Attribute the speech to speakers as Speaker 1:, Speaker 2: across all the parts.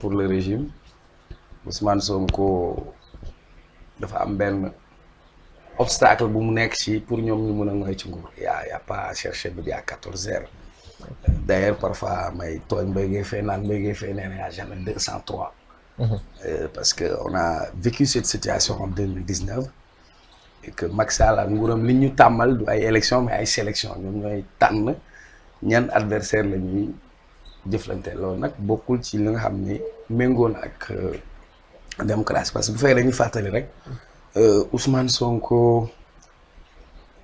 Speaker 1: pour le régime Ousmane Sonko dafa am benn obstacle bu mu nekk ci pour ñoom ñu mën a ngoy ci nguur y a pas à chercher midi à 14 heures. D'ailleurs parfois may tooñ Mbaye Guèye Faye naan Mbaye Guèye Faye nee na y a jamais 203. Parce que on a vécu cette situation en 2019 et que Macky Sall ak nguuram li ñu tàmmal du ay élection mais ay sélection ñoom ñooy tànn ñan adversaire la ñuy jëflante loolu nag bokkul ci li nga xam ni méngoon ak démocratie parce que bu fekkee dañuy fàttali rek Ousmane Sonko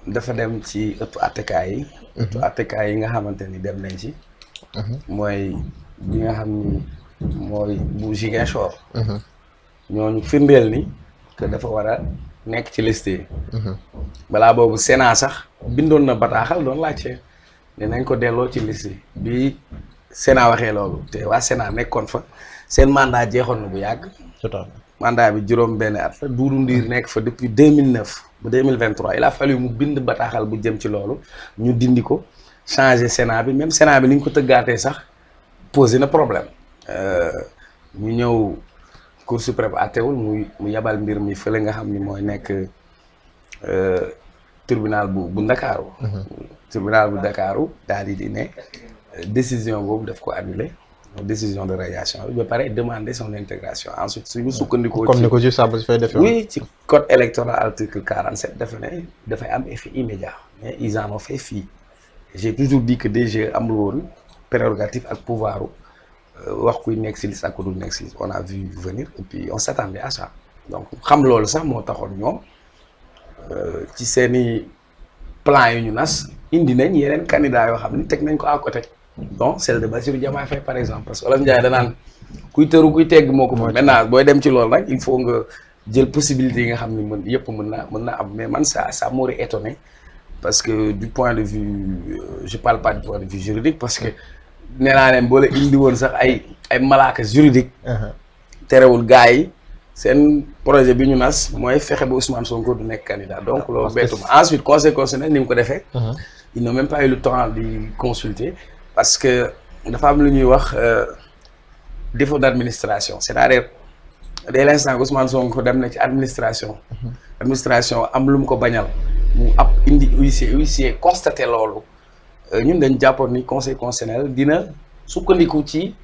Speaker 1: dafa dem ci ëttu attekaay yi. ëttu attekaay yi nga xamante ni dem nañ ci. mooy bi nga xam ni mooy bu Ziguinchor. ñooñu firndeel ni que dafa war a nekk ci liste yi. balaa boobu Sénat sax bindoon na bataaxal doon laajte ne nañ ko delloo ci liste yi bi Sénat waxee loolu te waa Sénat nekkoon fa seen mandat jeexoon na bu yàgg. mandat bi juróom benn at la Doudou Ndir nekk fa depuis 2009 ba 2023 il a fallu mu bind bataaxal bu jëm ci loolu ñu dindi ko changer Sénat bi même Sénat bi ni ñu ko tëggaatee sax posé na problème ñu ñëw Cour suprême àttewul mu yabal mbir mi fële nga xam ni mooy nekk tribunal bu Ndakaaru. tribunal bu Ndakaaru daal di ne décision boobu daf ko annulé décision de radiation bi ba pare demander son intégration ensuite suñu sukkandikoo.
Speaker 2: comme ni ko juge Sambou fay defee.
Speaker 1: oui ci code électoral article 47 dafa ne dafay am effet immédiat mais ils en ont fait fi. J'ai toujours dit que DG amul woon prérogative ak pouvoir wax kuy nekk si liste ak ku dul nekk si liste on a vu venir et puis on s'attendait à ça donc xam loolu sax moo taxoon ñoom ci seeni plan yu ñu nas indi nañ yeneen candidats yoo xam ni teg nañ ko à côté. donc celle de Bassirou Diomaye Faye par exemple parce que Olof Ndiaye danaan kuy tëru kuy tegg moo ko maintenant booy dem ci loolu nag il faut nga jël possibilité yi nga xam ni yëpp mën na am mais man ça m'aurait étonné parce que du point de vue je parle pas du point de vue juridique parce que nee naa leen boo la indi woon sax ay malaaka juridique terewul gars yi seen projet bi ñu nas mooy fexe ba Ousmane Sonko du nekk candidat donc loolu bettuma ensuite conseil constitutionnel ni mu ko defee ils n'ont même pas eu le temps de consulter parce que dafa am lu ñuy wax défaut d'administration c'est-à-dire dès l'instant que Ousmane Sonko dem na ci administration am lu mu ko bañal mu ab indi huissier constaté loolu ñun dañ jàppoon ni conseil constitutionnel dina sukkandiku ci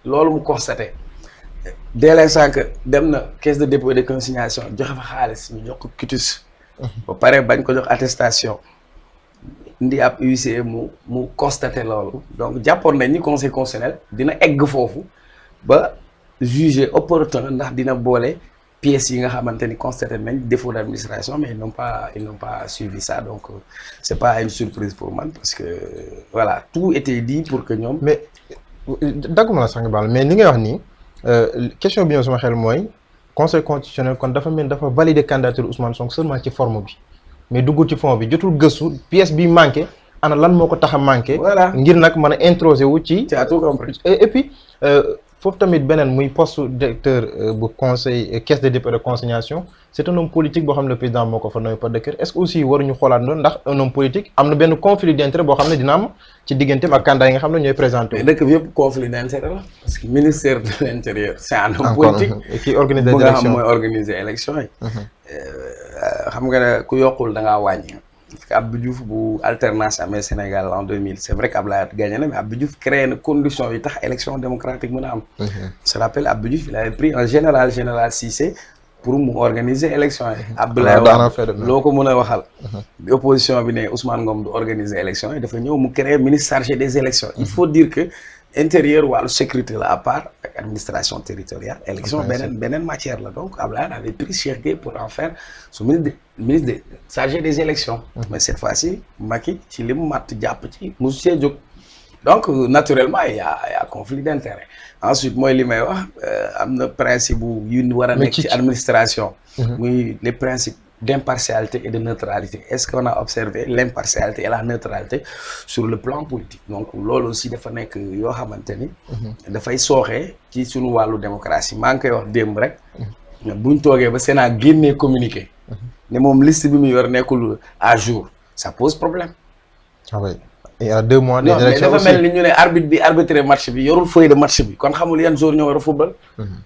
Speaker 1: loolu mu constaté dès l'instant que dem na caisse de dépôt et de consignation joxe fa xaalis ñu jox ko quitus ba pare bañ ko jox attestation indi ab huissier mu constaté loolu donc jàppoon nañ ni conseil constitutionnel dina egg foofu ba juger opportun ndax dina boole pièces yi nga xamante ni constaté nañ défaut d'administration mais ils n'ont pas suivi ça donc c'est pas une surprise pour man parce que voilà tout était dit pour que ñoom.
Speaker 2: mais dagguma la sax nga baal mais li ngay wax nii question bi ñëw sama xel mooy conseil constitutionnel kon dafa mel dafa valider candidature Ousmane Sonko seulement ci forme bi mais duggul ci fond bi jotul gëstu pièce bi manqué ana lan moo ko tax a manqué.
Speaker 1: voilà
Speaker 2: ngir nag mën a introsé wu ci.
Speaker 1: tu as tout compris.
Speaker 2: et puis foofu tamit beneen muy poste directeur bu conseil caisse de dépôt et de consignation c'est un homme politique boo xam ne le président moo ko fa nommé par décret est-ce que aussi waruñu xoolaat noonu ndax un homme politique am na benn conflit d'intérêt boo xam ne dina am ci digganteem ak candidat yi nga xam ne ñooy présenté wu.
Speaker 1: mais dëkk bi yëpp conflit d'intérêt la parce que ministère de l'intérieur c'est un homme politique.
Speaker 2: qui organise des
Speaker 1: élections
Speaker 2: élections
Speaker 1: mooy organiser élection yi. xam nga ne ku yokkul da ngaa wàññi. parce que Abdou Diouf bu alternance amee Sénégal en 2000 c'est vrai que Abdoulaye Wade gagné na mais Abdou Diouf créé na condition yi tax élection démocratique mën a am. je rappelle Abdou Diouf il avait pris un général Cissé pour mu organiser élection yi. Abdoulaye Wade loo ko mën a waxal. bi opposition bi ne Ousmane Ngom du organiser élection yi dafa ñëw mu créer ministre chargé des élections il faut dire que intérieur wàllu sécurité la à part ak administration territoriale élection beneen matière la donc Abdoulaye avait pris Cheikh Gueye pour en faire son ministre chargé des élections mais cette fois-ci Macky ci li mu matt jàpp ci mosu see jóg donc naturellement il y a conflit d'intérêt ensuite mooy li may wax am na principe bu yu war a nekk ci administration muy les principes d'impartialité et de neutralité est-ce qu'on a observé l'impartialité et la neutralité sur le plan politique donc loolu aussi dafa nekk yoo xamante ni dafay sooxee ci suñu wàllu démocratie maa ngi koy wax démb rek buñ toogee ba Sénat génnee communiqué ne moom liste bi mu yor nekkul à jour ça pose problème
Speaker 2: il y a 2 mois des
Speaker 1: non mais
Speaker 2: élections
Speaker 1: dafa
Speaker 2: aussi.
Speaker 1: mel ni ñu ne arbitre bi arbitré match bi yorul feuille de match bi kon xamul yan jour ñoo war a football.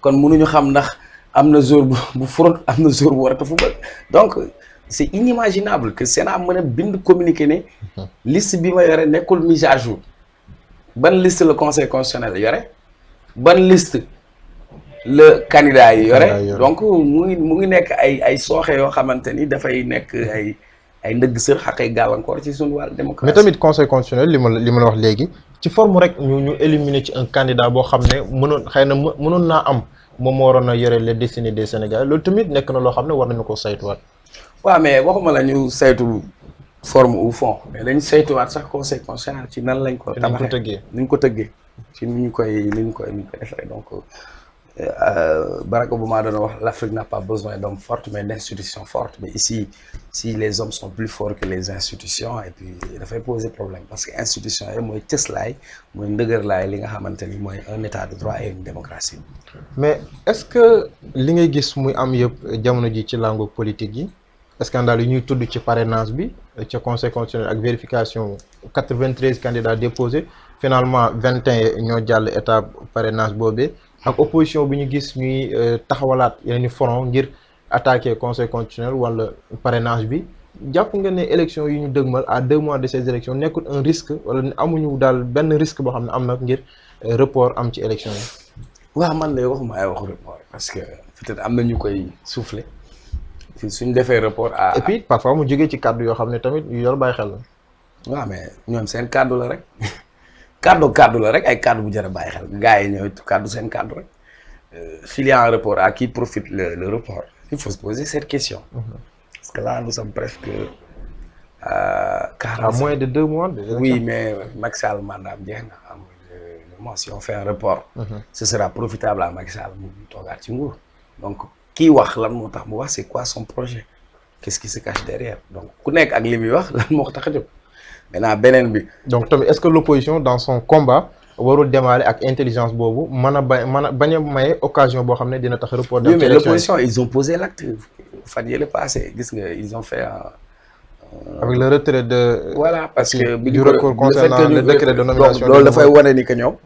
Speaker 1: kon mënuñu xam ndax am na jour bu fraude am na jour bu war a football donc c'est inimaginable que Sénat mën a bind communiqué ne liste bi ma yore nekkul mise à jour ban liste le conseil constitutionnel yore ban liste le candidat yi yore donc mu ngi nekk ay sooxe yoo xamante ni dafay nekk ay ndëgg sër ak ay gàllankoor ci suñu wàllu démocratie.
Speaker 2: mais tamit conseil constitutionnel li ma la wax léegi ci forme rek ñu éliminer ci un candidat boo xam ne mënoon naa am moom moo waroon a yore les destinées des Sénégalais loolu tamit nekk na loo xam ne war nañu ko saytuwaat.
Speaker 1: waaw mais waxuma la ñu saytu forme ou fond mais dañu saytuwaat sax conseil constitutionnel ci nan lañ ko tabaxee ni ñu ko tëggee ci ni ñu koy defee donc Barack Obama doon wax l'Afrique n'a pas besoin d'hommes forts mais d'institutions fortes mais ici si les hommes sont plus forts que les institutions et puis dafay poser problème parce que institutions yi mooy cëslaay mooy ndëgërlaay li nga xamante ni mooy un état de droit et une démocratie.
Speaker 2: mais est-ce que li ngay gis muy am yëpp jamono ji ci langue politique yi scandale yi ñuy tudd ci parrainage bi ca conseil constitutionnel ak vérification 93 candidats déposés finalement 21 ñoo jàll étape parrainage boobee ak opposition bi ñu gis ñuy taxawalaat yeneen i front ngir attaquer conseil constitutionnel wala parrainage bi jàpp nga ne élection yi ñu dëgmal à 2 mois de ces élections nekkul un risque wala amuñu daal benn risque boo xam ne am na ngir report am ci élection yi.
Speaker 1: waaw man de waxuma ay waxu report parce que peut-être am na ñu koy souffler suñ defee report à.
Speaker 2: et puis parfois mu jógee ci kàddu yoo xam ne tamit yu yor bàyyi xel la.
Speaker 1: waaw mais ñoom seen kàddu la rek kàddu la rek ay kàddu bu jar a bàyyi xel gars yi ñooy kàddu seen kàddu rek s'il y a un report à qui profite le report il faut se poser cette question. Parce que là nous sommes presque à 40.
Speaker 2: À moins de 2 mois.
Speaker 1: Oui mais Macky Sall mandat jeex na si on fait un report. Ce sera profitable à Macky Sall mu toogaat ci nguur donc kii wax lan moo tax mu wax c'est quoi son projet qu'est-ce qui se cache derrière donc ku nekk ak li muy wax lan moo ko tax a jóg maintenant beneen bi.
Speaker 2: donc tamit est-ce que l'opposition dans son combat warul démarrer ak intelligence boobu mën a bañ a maye occasion boo xam ne dina tax report.
Speaker 1: oui mais l'opposition ils ont posé l'acte fan yële passé gis nga ils ont fait
Speaker 2: avec le retrait de.
Speaker 1: voilà parce que
Speaker 2: du recours concernant le décret de nomination.
Speaker 1: loolu dafay wane ni que ñoom.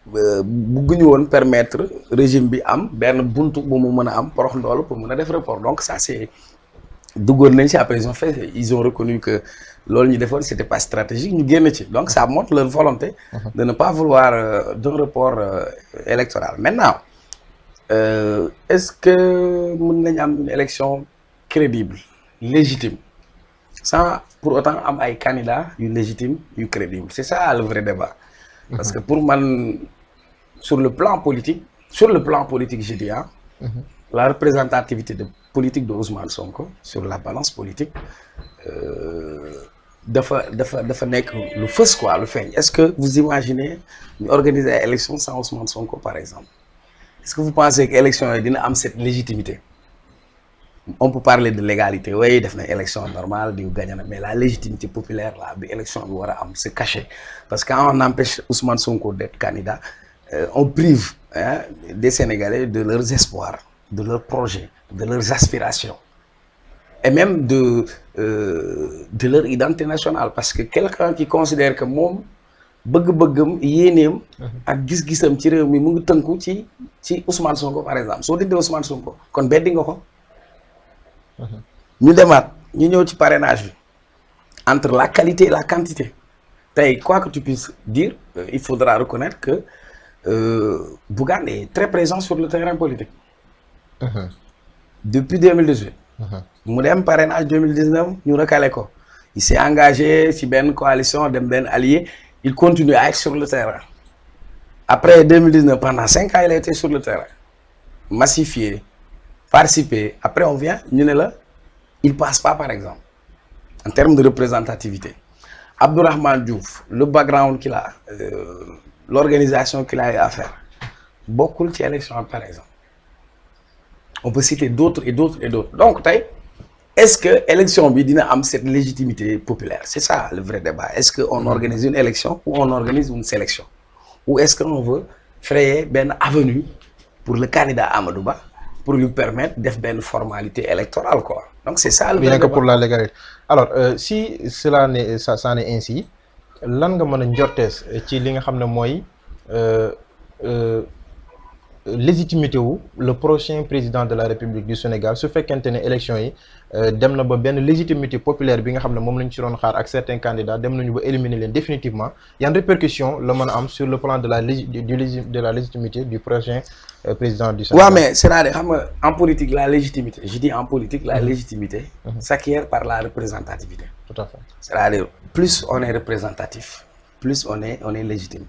Speaker 1: bëgguñu woon permettre régime bi am benn buntu bu mu mën a am porox ndoolu pour mën a def report donc ça c'est duggoon nañ ci après ils ont reconnu que loolu ñu defoon c'était pas stratégique ñu génn ci donc ça montre leur volonté de ne pas vouloir d'un report électoral maintenant est-ce que mën nañ am une élection crédible légitime sans pour autant am ay candidats yu légitimes yu crédibles c'est ça le vrai débat parce que pour man sur le plan politique je dis la représentativité politique de Ousmane Sonko sur la balance politique dafa nekk lu fës quoi lu feeñ est-ce que vous imaginez ñu organiser ay élections sans Ousmane Sonko par exemple est-ce que vous pensez que élection yi dina am cette légitimité on peut parler de légalité oui def na élection normale di gagné na mais la légitimité populaire là bi élection bi war a am c'est caché parce que quand on empêche Ousmane Sonko d'être candidat on prive des Sénégalais de leurs espoirs de leurs projets de leurs aspirations et même de leur identité nationale parce que quelqu'un qui considère que moom bëgg-bëggam yéeneem ak gis-gisam ci réew mi mu ngi tënku ci Ousmane Sonko par exemple soo dindee Ousmane Sonko kon beddi nga ko ñu demaat ñu ñëw ci parrainage bi entre la qualité et la quantité tey quoi que tu puisses dire il faudra reconnaître que Bougane est très présent sur le terrain politique depuis 2018 mu dem parrainage 2019 ñu recalé ko il s'est engagé ci benn coalition dem benn allié il continue à être sur le terrain après 2019 pendant 5 ans il a été sur le terrain massifié participer après on vient ñu ne la il passe pas par exemple en termes de représentativité Abdourahmane Diouf le background qu'il a l'organisation qu'il a eu à faire bokkul ci élection par exemple on peut citer d'autres et d'autres et d'autres donc tey est-ce que élection bi dina am cette légitimité populaire c'est ça le vrai débat est-ce que on organise une élection ou on organise une sélection ou est-ce que on veut frayer benn avenue pour le candidat Amadou Ba pour lui permettre def benn formalité électorale quoi donc c'est ça le vrai débat.
Speaker 2: Bien que pour la légalité alors si cela n'est ça n'est ainsi lan nga mën a njortees ci li nga xam ne mooy légitimité wu le prochain président de la République du Sénégal su fekkente ne élection yi dem na ba benn légitimité populaire bi nga xam ne moom lañ ci doon xaar ak certains candidats dem nañu ba éliminer leen définitivement yan répercussion la mën a am sur le plan de la légitimité du prochain président du Sénégal.
Speaker 1: waaw mais c'est-à-dire xam nga en politique la légitimité je dis en politique la légitimité s'acquiert par la représentativité.
Speaker 2: Tout à fait.
Speaker 1: C'est-à-dire plus on est représentatif, plus on est légitime.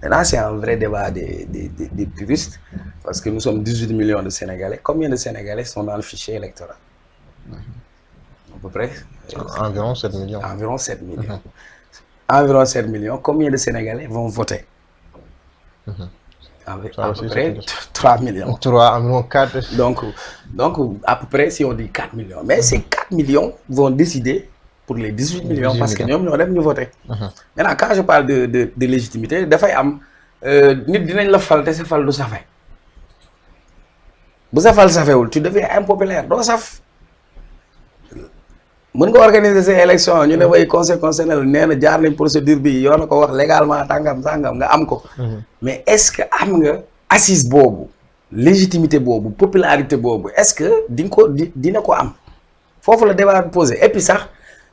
Speaker 1: Maintenant, c'est un vrai débat des puristes, parce que nous sommes 18 millions de Sénégalais. Combien de Sénégalais sont dans le fichier électoral? À peu près
Speaker 2: environ 7 millions.
Speaker 1: Environ 7 millions. Environ 7 millions. Combien de Sénégalais vont voter? À peu près 3 millions.
Speaker 2: 3, environ 4.
Speaker 1: Donc, à peu près, si on dit 4 millions. Mais ces 4 millions vont décider pour les 18 millions parce que ñoom ñoo dem ñu voté. Maintenant quand je parle de légitimité dafay am nit dinañ la fal te sa fal du safe bu sa fal safewul tu deviens impopulaire doo saf mën nga organiser ces élections ñu ne way conseil constitutionnel nee na jaar nañ procédure bi yoo na ko wax légalement tàngam sàngam nga am ko mais est-ce que am nga assise boobu légitimité boobu popularité boobu est-ce que di nga ko dina ko am foofu la débat bi posé et puis sax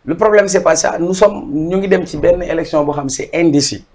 Speaker 1: le problème c'est pas ça nous sommes ñu ngi dem ci benn élection boo xam c'est indécis